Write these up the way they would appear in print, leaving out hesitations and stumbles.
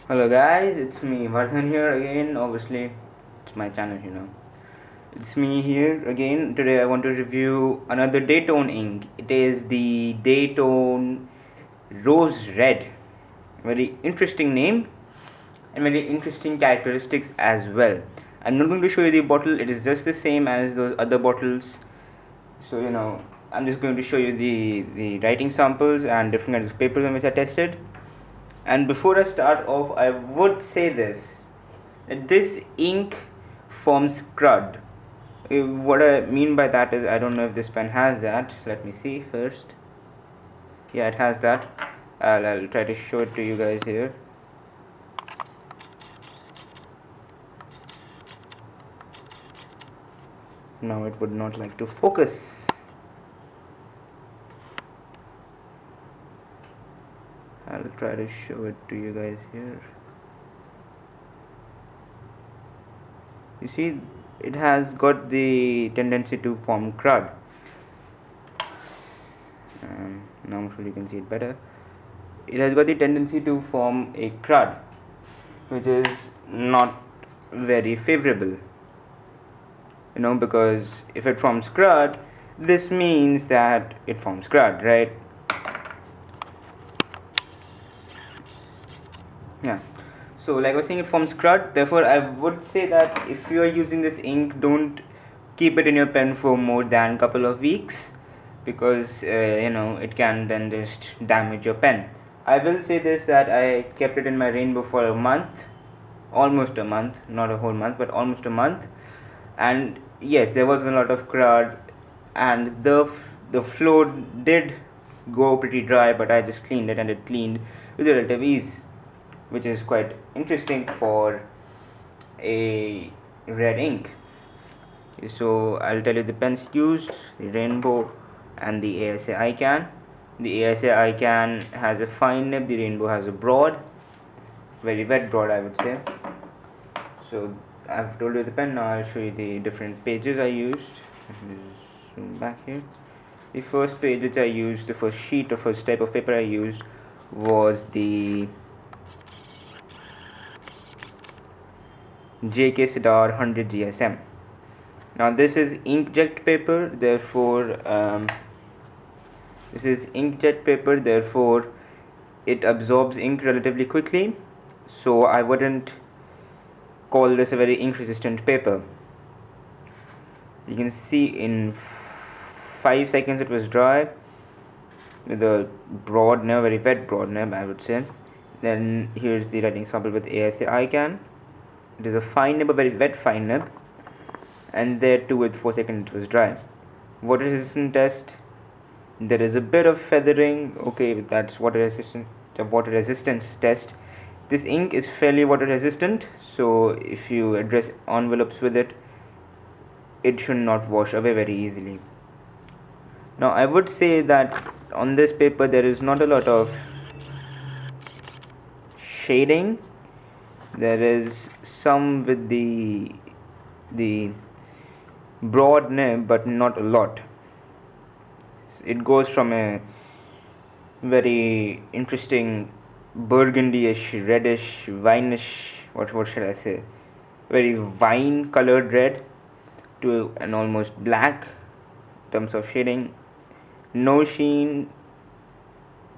Hello guys, it's me Vardhan here again. Obviously, it's my channel. It's me here again. Today I want to review another Daytone ink. It is the Daytone Rose Red. Very interesting name and very interesting characteristics as well. I'm not going to show you the bottle. It is just the same as those other bottles. So I'm just going to show you the writing samples and different kinds of papers on which I tested. And before I start off, I would say this, that this ink forms crud. What I mean by that is, I don't know if this pen has that. Let me see first. Yeah, it has that. I'll try to show it to you guys here. Now it would not like to focus. I'll try to show it to you guys here. You see, it has got the tendency to form crud. Now I'm sure you can see it better. It has got the tendency to form a crud, which is not very favorable. Because if it forms crud, this means that it forms crud, right? Yeah. So like I was saying, it forms crud. Therefore, I would say that if you are using this ink, don't keep it in your pen for more than couple of weeks, because it can then just damage your pen. I will say this, that I kept it in my rainbow for a month, almost a month, not a whole month, but almost a month. And yes, there was a lot of crud, and the floor did go pretty dry, but I just cleaned it, and it cleaned with relative ease, which is quite interesting for a red ink. So I'll tell you the pens used: the Rainbow and the ASA ICAN. The ASA ICAN has a fine nib, the Rainbow has a broad, very wet broad, I would say. So I've told you the pen. Now I'll show you the different pages I used. Zoom back here. The first page which I used, the first sheet or first type of paper I used, was the JK Sidar 100 GSM. Now this is inkjet paper, therefore it absorbs ink relatively quickly, so I wouldn't call this a very ink resistant paper. You can see in 5 seconds it was dry with a broad nib, very wet broad nib, I would say. Then here's the writing sample with ASA ICAN. It is a fine nib, a very wet fine nib, and there too with 4 seconds it was dry. Water resistant test, there is a bit of feathering. Okay, that's water resistance test. This ink is fairly water resistant, so if you address envelopes with it, it should not wash away very easily. Now I would say that on this paper there is not a lot of shading. There is some with the broad nib, but not a lot. It goes from a very interesting burgundy-ish, reddish, wine-ish, what should I say, very wine colored red, to an almost black in terms of shading. No sheen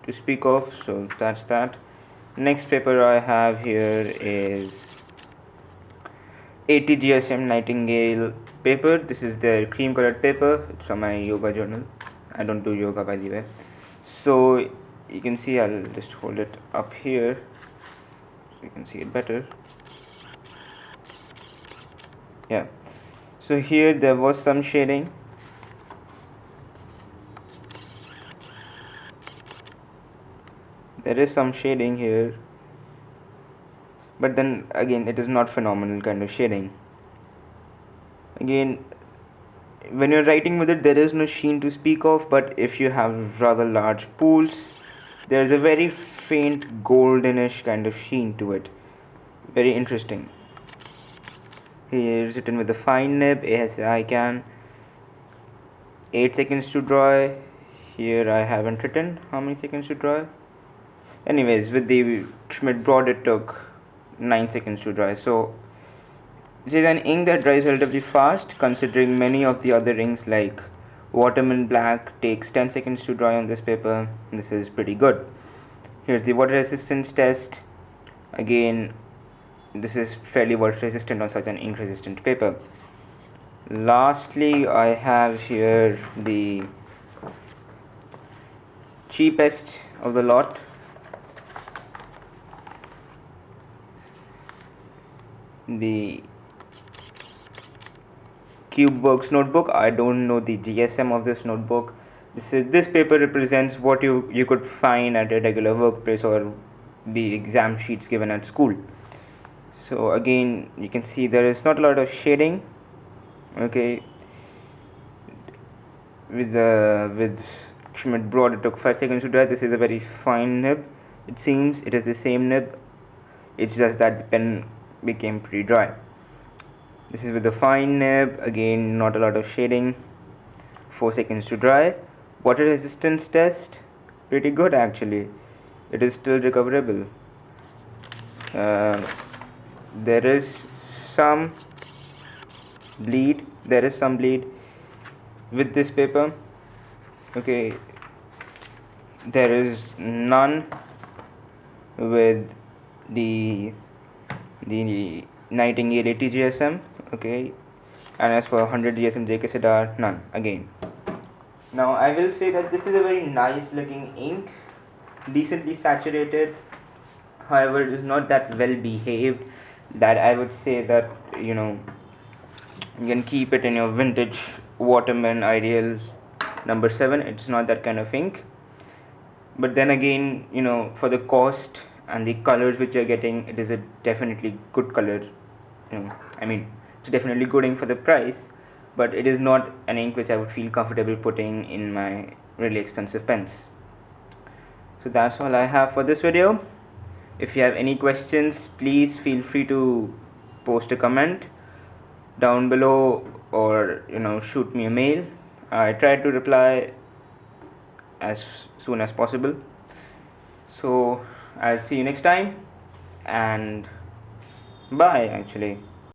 to speak of, so that's that. Next paper I have here is 80 GSM Nightingale paper. This is the cream colored paper. It's from my yoga journal. I don't do yoga, by the way. So you can see, I'll just hold it up here so you can see it better. Yeah, so here there was some shading. There is some shading here, but then again it is not phenomenal kind of shading. Again, when you're writing with it, there is no sheen to speak of, but if you have rather large pools, there's a very faint goldenish kind of sheen to it. Very interesting. Here is written with a fine nib, ASA ICAN, 8 seconds to dry. Here I haven't written how many seconds to dry. Anyways, with the Schmidt broad it took 9 seconds to dry. So it is an ink that dries relatively fast, considering many of the other inks like Watermelon Black takes 10 seconds to dry on this paper. This is pretty good. Here's the water resistance test. Again, this is fairly water resistant on such an ink resistant paper. Lastly, I have here the cheapest of the lot. The CubeWorks notebook. I don't know the GSM of this notebook. This paper represents what you could find at a regular workplace or the exam sheets given at school. So again, you can see there is not a lot of shading. Okay, with Schmidt Broad, it took 5 seconds to dry. This is a very fine nib. It seems it is the same nib. It's just that the pen became pretty dry. This is with the fine nib. Again, not a lot of shading. 4 seconds to dry. Water resistance test, pretty good actually. It is still recoverable. There is some bleed. With this paper. Okay, there is none with the Nightingale 80 GSM. Okay, and as for 100 GSM JK Cedar, none again. Now I will say that this is a very nice looking ink, decently saturated. However, it is not that well behaved that I would say that you can keep it in your vintage Waterman Ideal number 7. It's not that kind of ink. But then again, for the cost and the colors which you're getting, it is a definitely good color. It's definitely good ink for the price, but it is not an ink which I would feel comfortable putting in my really expensive pens. So that's all I have for this video. If you have any questions, please feel free to post a comment down below or shoot me a mail. I try to reply as soon as possible. So I'll see you next time, and bye actually.